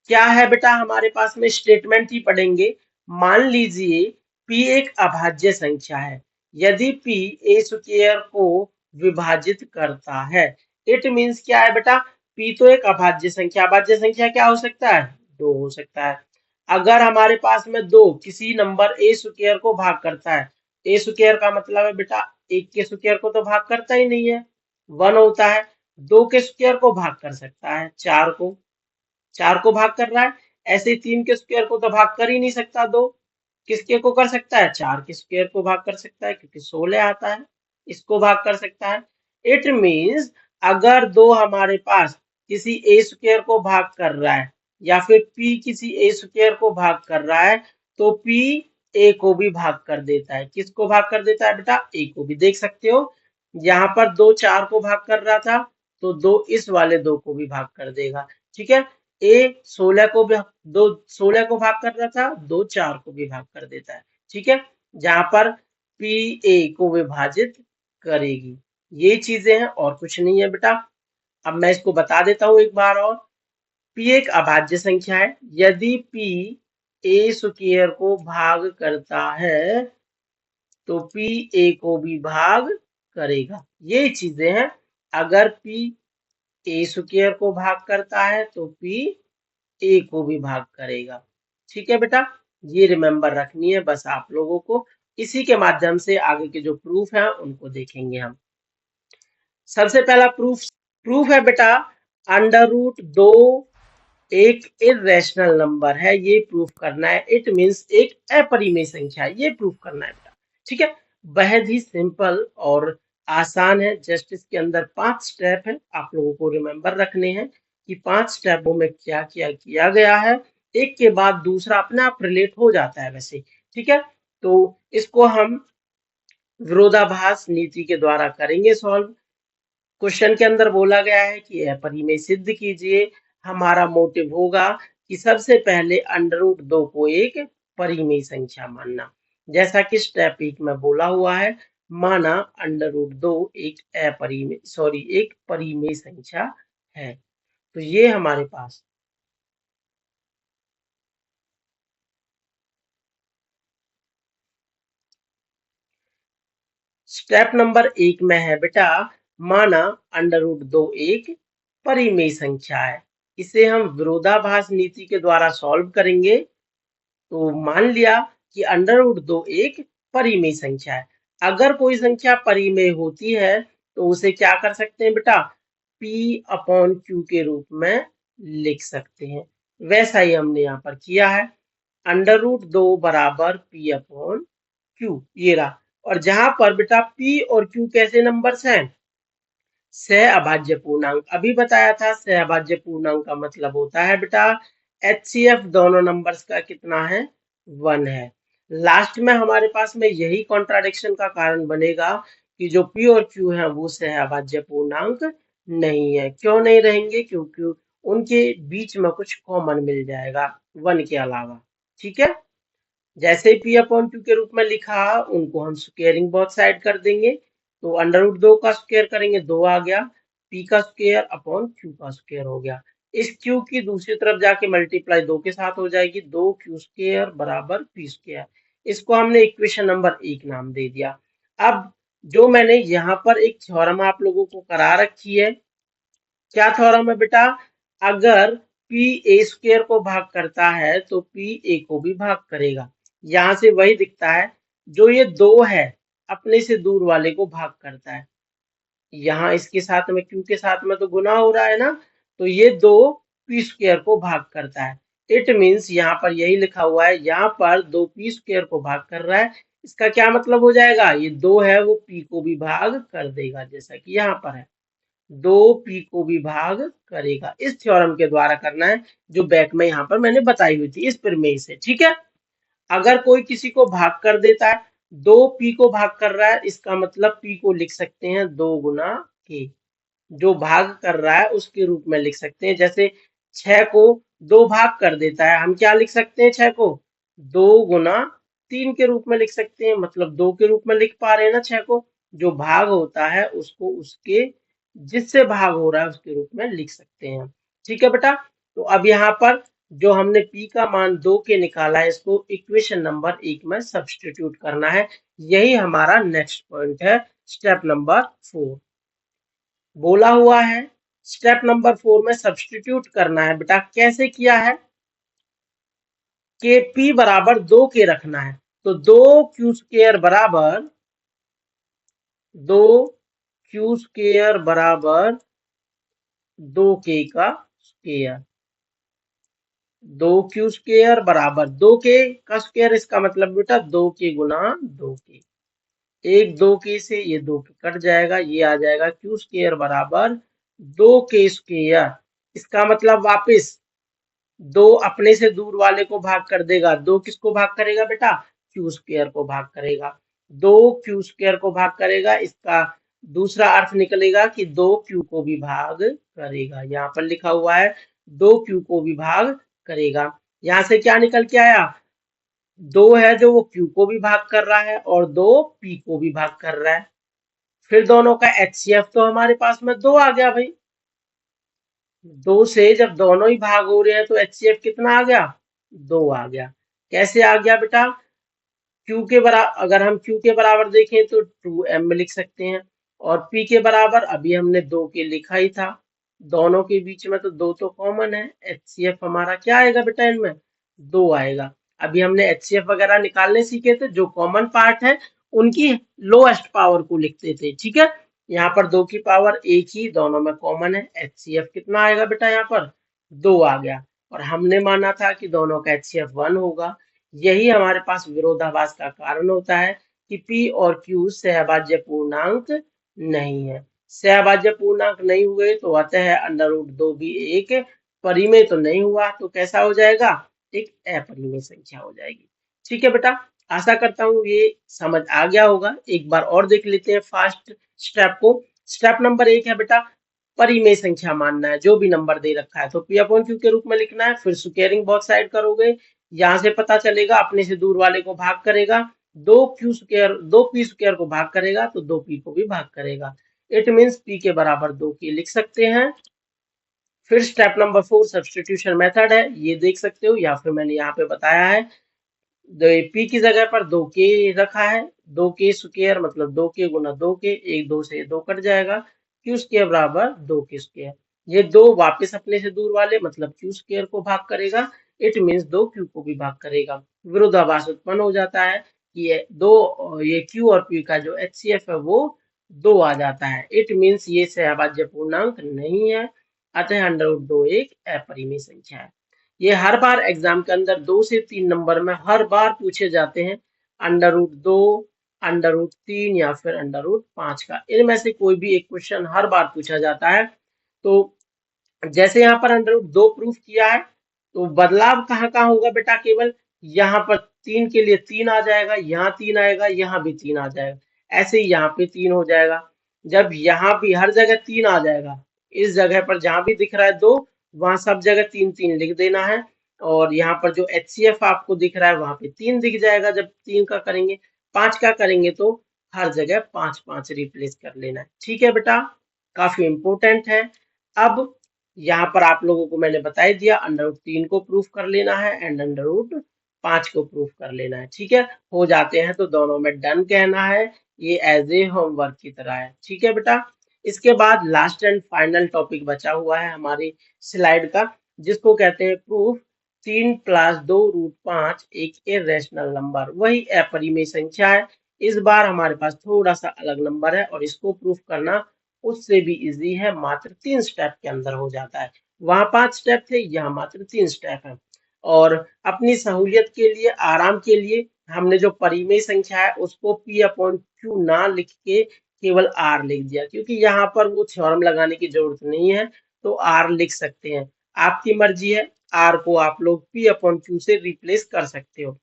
S1: क्या है बेटा, हमारे पास में स्टेटमेंट ही पढ़ेंगे। मान लीजिए p एक अभाज्य संख्या है। यदि p a स्क्वायर को विभाजित करता है, इट मीन्स क्या है बेटा, p तो एक अभाज्य संख्या, अभाज्य संख्या क्या हो सकता है, 2 हो सकता है। अगर हमारे पास में 2 किसी नंबर a स्क्वायर को भाग करता है, a स्क्वायर का मतलब है बेटा 1 के स्क्वायर को तो भाग करता ही नहीं है, 1 होता है। 2 के स्क्वायर को भाग कर सकता है, 4 को भाग कर रहा है। ऐसे ही 3 के स्क्वायर को तो भाग कर ही नहीं सकता 2, किसके को कर सकता है, 4 के स्क्वायर को भाग कर सकता है, क्योंकि 16 आता है, इसको भाग कर सकता है। इट मीन्स अगर 2 हमारे पास किसी ए स्क्वायर को भाग कर रहा है, या फिर p किसी ए स्क्वायर को भाग कर रहा है, तो p a को भी भाग कर देता है। किसको भाग कर देता है बेटा, a को भी। देख सकते हो यहाँ पर 2 4 को भाग कर रहा था, तो 2 इस वाले 2 को भी भाग कर देगा। ठीक है, a 16 को भी, 2 16 को भाग कर रहा था, 2 4 को भी भाग कर देता है। ठीक है, जहां पर p a को विभाजित करेगी। ये चीजें हैं और कुछ नहीं है बेटा। अब मैं इसको बता देता हूं एक बार और। p एक अभाज्य संख्या है। यदि p a स्क्वायर को भाग करता है तो p a को भी भाग करेगा। ये चीजें हैं। अगर p a स्क्वायर को भाग करता है तो p a को भी भाग करेगा। ठीक है बेटा, ये रिमेंबर रखनी है बस आप लोगों को। इसी के माध्यम से आगे के जो प्रूफ हैं उनको देखेंगे हम। सबसे पहला प्रूफ है बेटा, अंडर रूट 2 एक इरेशनल नंबर है, ये प्रूफ करना है। इट मींस एक अपरिमेय संख्या है, ये प्रूफ करना है बेटा। ठीक है, बेहद ही सिंपल और आसान है। जस्ट इसके अंदर 5 स्टेप है, आप लोगों को रिमेंबर रखने हैं कि 5 स्टेपों में क्या क्या किया गया है। एक के बाद दूसरा अपने आप रिलेट हो जाता है वैसे। ठीक है, तो इसको हम विरोधाभास नीति के द्वारा करेंगे सॉल्व। क्वेश्चन के अंदर बोला गया है कि अपरिमेय सिद्ध कीजिए। हमारा मोटिव होगा कि सबसे पहले अंडर रूट 2 को एक परिमेय संख्या मानना, जैसा कि स्टेप 1 में बोला हुआ है। माना अंडर रूट 2 एक एक परिमेय संख्या है। तो ये हमारे पास स्टेप नंबर 1 में है बेटा, माना अंडर रूट 2 एक परिमेय संख्या है। इसे हम विरोधाभास नीति के द्वारा सॉल्व करेंगे। तो मान लिया कि अंडर रूट 2 एक परिमेय संख्या है। अगर कोई संख्या परिमेय होती है तो उसे क्या कर सकते हैं बेटा, p अपॉन q के रूप में लिख सकते हैं। वैसा ही हमने यहाँ पर किया है। अंडर रूट 2 बराबर p अपॉन q, ये रहा। और जहां पर बेटा p और q कैसे नंबर्स हैं, सह अभाज्य पूर्णांक। अभी बताया था सह अभाज्य पूर्णांक का मतलब होता है बेटा HCF दोनों नंबर्स का कितना है, 1 है। लास्ट में हमारे पास में यही कॉन्ट्राडिक्शन का कारण बनेगा कि जो P और Q है वो सह अभाज्य पूर्णांक नहीं है। क्यों नहीं रहेंगे, क्योंकि उनके बीच में कुछ कॉमन मिल जाएगा 1 के अलावा। ठीक है, जैसे ही पी अपॉन क्यू के रूप में लिखा उनको हम स्क्वेयरिंग बोथ साइड कर देंगे। तो अंडर रूट 2 का स्क्वायर करेंगे, 2 आ गया। पी का स्क्वायर अपॉन क्यू का स्क्वायर हो गया। इस क्यू की दूसरी तरफ जाके मल्टीप्लाई 2 के साथ हो जाएगी, 2 क्यू स्क्वायर बराबर पी स्क्वायर। इसको हमने इक्वेशन नंबर 1 नाम दे दिया। अब जो मैंने यहाँ पर एक थ्योरम आप लोगों को करा रखी है, क्या थ्योरम है बेटा, अगर p a स्क्वायर को भाग करता है तो p a को भी भाग करेगा। यहां से वही दिखता है, जो ये 2 है अपने से दूर वाले को भाग करता है। यहाँ इसके साथ में q के साथ में तो गुना हो रहा है ना, तो ये 2 p स्क्वायर को भाग करता है। इट मीन्स यहाँ पर यही लिखा हुआ है, यहाँ पर 2 p स्क्वायर को भाग कर रहा है। इसका क्या मतलब हो जाएगा, ये 2 है वो p को भी भाग कर देगा, जैसा कि यहाँ पर है 2 p को भी भाग करेगा। इस थ्योरम के द्वारा करना है, जो बैक में यहाँ पर मैंने बताई हुई थी इस प्रमेय से। ठीक है, अगर कोई किसी को भाग कर देता है, 2 p को भाग कर रहा है, इसका मतलब p को लिख सकते हैं 2 गुना k। जो भाग कर रहा है उसके रूप में लिख सकते हैं। जैसे 6 को 2 भाग कर देता है, हम क्या लिख सकते हैं, 6 को 2 गुना 3 के रूप में लिख सकते हैं। मतलब 2 के रूप में लिख पा रहे हैं ना 6 को। जो भाग होता है उसको उसके जिससे भाग हो रहा है उसके रूप में लिख सकते हैं। ठीक है बेटा, तो अब यहाँ पर जो हमने p का मान 2 के निकाला है, इसको इक्वेशन नंबर 1 में सब्स्टिट्यूट करना है। यही हमारा नेक्स्ट पॉइंट है, स्टेप नंबर 4 बोला हुआ है। स्टेप नंबर 4 में सब्स्टिट्यूट करना है बेटा। कैसे किया है कि p बराबर 2 के रखना है, तो 2 क्यू स्क्वायर बराबर 2 क्यू स्क्वायर बराबर 2 के का स्क्वायर। 2 क्यू स्क्वायर बराबर 2 के का स्क्वायर, इसका मतलब बेटा 2 के गुना 2 के। एक 2 के से ये 2 के कट जाएगा, ये आ जाएगा क्यू स्क्वायर बराबर 2 के स्क्वायर। इसका मतलब वापस 2 अपने से दूर वाले को भाग कर देगा। 2 किसको भाग करेगा बेटा, क्यू स्क्वायर को भाग करेगा। 2 क्यू स्क्वायर को भाग करेगा, इसका दूसरा अर्थ निकलेगा कि 2 क्यू को भी भाग करेगा। यहाँ पर लिखा हुआ है 2 क्यू को भी भाग करेगा। यहाँ से क्या निकल के आया, 2 है जो वो क्यू को भी भाग कर रहा है और 2 पी को भी भाग कर रहा है। फिर दोनों का HCF तो हमारे पास में 2 आ गया भाई। 2 से जब दोनों ही भाग हो रहे हैं तो HCF कितना आ गया? 2 आ गया। कैसे आ गया बेटा? Q के बराबर, अगर हम Q के बराबर देखें तो 2m में लिख सकते हैं, और P के बराबर अभी हमने 2 के लिखा ही था। दोनों के बीच में तो 2 तो कॉमन है। HCF हमारा क्या आएगा बेटा इनमें? 2 आएगा। अभी हमने HCF वगैरह निकालने सीखे थे, जो कॉमन पार्ट है उनकी लोएस्ट पावर को लिखते थे, ठीक है। यहाँ पर 2 की पावर एक ही, दोनों में कॉमन है। HCF कितना आएगा बेटा? यहाँ पर 2 आ गया, और हमने माना था कि दोनों का HCF 1 होगा। यही हमारे पास विरोधाभास का कारण होता है कि P और Q सहभाज्य पूर्णांक नहीं है। सहभाज्य पूर्णांक नहीं हुए तो अतः √2 भी एक परिमेय तो नहीं हुआ, तो कैसा हो जाएगा? एक अपरिमेय संख्या हो जाएगी। ठीक है बेटा, आशा करता हूँ ये समझ आ गया होगा। एक बार और देख लेते हैं फास्ट स्टेप को। स्टेप नंबर 1 है बेटा, परिमेय संख्या मानना है, जो भी नंबर दे रखा है तो P/Q के रूप में लिखना है। फिर स्क्वायरिंग बोथ साइड करोगे, यहाँ से पता चलेगा अपने से दूर वाले को भाग करेगा, 2p² को भाग करेगा तो 2p को भी भाग करेगा। इट मीन्स p के बराबर 2 के लिख सकते हैं। फिर स्टेप नंबर 4 सब्स्टिट्यूशन मेथड है, ये देख सकते हो, या फिर मैंने यहाँ पे बताया है। p की जगह पर 2k रखा है, 2k² मतलब 2k गुना 2k, एक 2 से 2 कट जाएगा, q² बराबर 2k²। ये 2 वापस अपने से दूर वाले मतलब q² को भाग करेगा। इट मीन्स 2q को भी भाग करेगा। विरोधाभास उत्पन्न हो जाता है कि ये q और p का जो HCF है वो 2 आ जाता है। इट मीन्स ये सहभाज्य पूर्णांक नहीं है, अतः √2 एक अपरिमेय संख्या है। ये हर बार एग्जाम के अंदर 2 से 3 नंबर में हर बार पूछे जाते हैं। √2, √3 या फिर √5 का, इनमें से कोई भी एक क्वेश्चन हर बार पूछा जाता है। तो जैसे यहाँ पर √2 प्रूफ किया है, तो बदलाव कहाँ कहाँ होगा बेटा? केवल यहाँ पर 3 के लिए 3 आ जाएगा, यहाँ 3 आएगा, यहाँ भी 3 आ जाएगा, ऐसे ही यहाँ पे 3 हो जाएगा। जब यहाँ भी हर जगह 3 आ जाएगा, इस जगह पर जहां भी दिख रहा है 2, वहां सब जगह 3 3 लिख देना है। और यहाँ पर जो HCF आपको दिख रहा है वहां पे 3 दिख जाएगा। जब 3 का करेंगे, 5 का करेंगे तो हर जगह 5 5 रिप्लेस कर लेना है। ठीक है बेटा, काफी इंपॉर्टेंट है। अब यहाँ पर आप लोगों को मैंने बता ही दिया, √3 को प्रूफ कर लेना है एंड √5 को प्रूफ कर लेना है। ठीक है, हो जाते हैं तो दोनों में डन कहना है, ये एज ए होमवर्क की तरह है। ठीक है बेटा, इसके बाद लास्ट एंड फाइनल टॉपिक बचा हुआ है हमारी स्लाइड का, जिसको कहते हैं प्रूफ 3 + 2√5 एक इरेशनल नंबर, वही अपरिमेय संख्या है। इस बार हमारे पास थोड़ा सा अलग नंबर है और इसको प्रूफ करना उससे भी इजी है, मात्र 3 स्टेप के अंदर हो जाता है। वहां 5 स्टेप थे, यहाँ मात्र 3 स्टेप है। और अपनी सहूलियत के लिए, आराम के लिए, हमने जो परिमेय संख्या है उसको P/Q ना लिख के केवल R लिख दिया, क्योंकि यहाँ पर वो थ्योरम लगाने की जरूरत नहीं है, तो R लिख सकते हैं। आपकी मर्जी है, R को आप लोग P/Q से रिप्लेस कर सकते हो।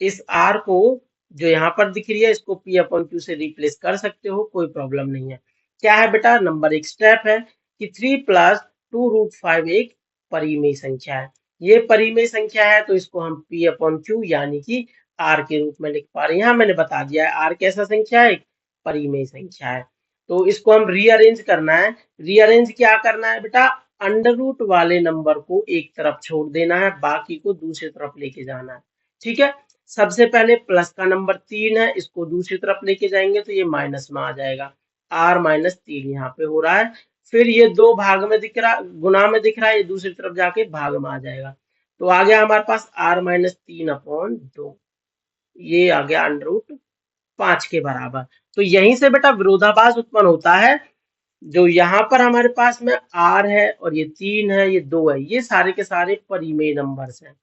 S1: इस R को जो यहाँ पर दिख रही है इसको P/Q से रिप्लेस कर सकते हो, कोई प्रॉब्लम नहीं है। क्या है बेटा? नंबर 1 स्टेप है कि 3 + 2√5 एक परिमेय संख्या है। ये परिमेय संख्या है तो इसको हम P/Q यानी कि R के रूप में लिख पा रहे हैं। यहाँ मैंने बता दिया है R कैसा संख्या है, एक परिमेय संख्या है। तो इसको हम रीअरेंज करना है। रीअरेंज क्या करना है बेटा? अंडर रूट वाले नंबर को एक तरफ छोड़ देना है, बाकी को दूसरी तरफ लेके जाना है। ठीक है, सबसे पहले प्लस का नंबर 3 है, इसको दूसरी तरफ लेके जाएंगे तो ये माइनस में आ जाएगा। R-3 यहाँ पे हो रहा है। फिर ये 2 भाग में दिख रहा, गुना में दिख रहा है, ये दूसरी तरफ जाके भाग में आ जाएगा। तो आ गया हमारे पास R-3/2, ये आ गया √5 के बराबर। तो यहीं से बेटा विरोधाभास उत्पन्न होता है। जो यहाँ पर हमारे पास में R है और ये 3 है, ये 2 है, ये सारे के सारे परिमेय नंबर्स हैं।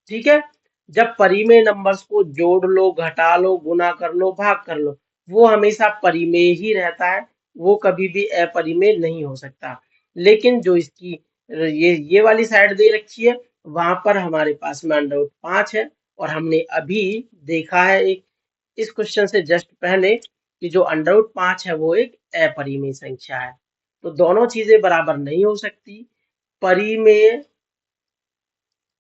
S1: ठीक है, जब परिमेय नंबर्स को जोड़ लो, घटा लो, गुना कर लो, भाग कर लो, वो हमेशा परिमेय ही रहता है, वो कभी भी अपरिमेय नहीं हो सकता। लेकिन जो इसकी ये वाली साइड दे रखी है, वहां पर हमारे पास में √5 है, और हमने अभी देखा है एक इस क्वेश्चन से जस्ट पहले कि जो √5 है वो एक अपरिमेय संख्या है। तो दोनों चीजें बराबर नहीं हो सकती, परिमेय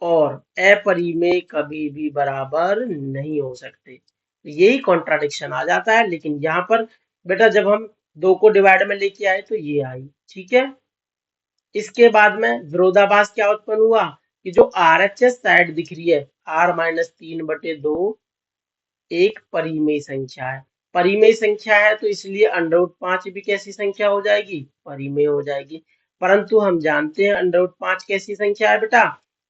S1: और अपरिमेय कभी भी बराबर नहीं हो सकते। तो यही कॉन्ट्राडिक्शन आ जाता है। लेकिन यहाँ पर बेटा जब हम 2 को डिवाइड में लेके आए तो ये आई। ठीक है, इसके बाद में विरोधाभास क्या उत्पन्न हुआ कि जो RHS साइड दिख रही है R-3/2 एक परिमेय संख्या है। परिमेय संख्या है तो इसलिए √5 भी कैसी संख्या हो जाएगी, परिमेय हो जाएगी। परंतु हम जानते हैं √5 कैसी संख्या है बेटा,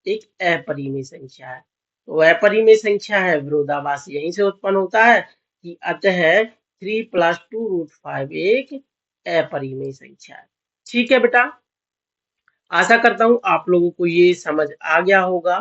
S1: एक अपरिमेय संख्या है। तो अपरिमेय संख्या है, विरोधाभास यहीं से उत्पन्न होता है कि अतः 3 + 2√5 एक अपरिमेय संख्या है। ठीक है बेटा, आशा करता हूं आप लोगों को ये समझ आ गया होगा।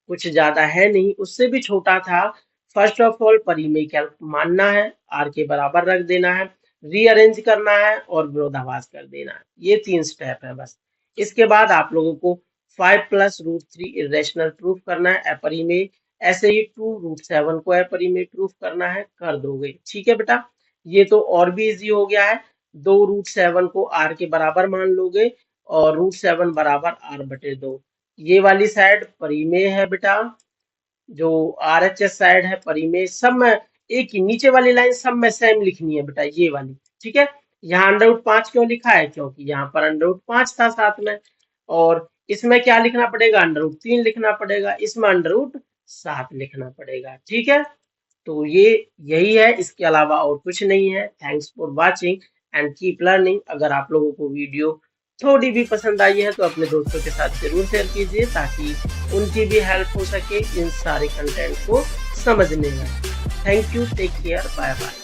S1: कुछ ज्यादा है नहीं, उससे भी छोटा था। फर्स्ट ऑफ ऑल परिमेय क्या मानना है, आर के बराबर रख देना है, रीअरेंज करना है और विरोधाभास कर देना है। ये 3 स्टेप है बस। इसके बाद आप लोगों को 5 + √3 इरेशनल प्रूफ करना है अपरिमेय। ऐसे ही 2√7 को अपरिमेय प्रूफ करना है, कर दोगे। ठीक है बेटा, ये तो और भी इजी हो गया है। 2√7 को आर के बराबर मान लोगे और √7 बराबर R/2। ये वाली साइड परिमेय है बेटा, जो RHS साइड है परिमेय। सब में एक ही, नीचे वाली लाइन सब में सेम लिखनी है बेटा, ये वाली। ठीक है, यहाँ √5 क्यों लिखा है, क्योंकि यहाँ पर √5 था साथ में। और इसमें क्या लिखना पड़ेगा, √3 लिखना पड़ेगा, इसमें √7 लिखना पड़ेगा। ठीक है, तो ये यही है, इसके अलावा और कुछ नहीं है। Thanks for watching and keep learning. अगर आप लोगों को वीडियो थोड़ी भी पसंद आई है तो अपने दोस्तों के साथ जरूर शेयर कीजिए, ताकि उनकी भी हेल्प हो सके इन सारे कंटेंट को समझने में। Thank you, take care, bye bye.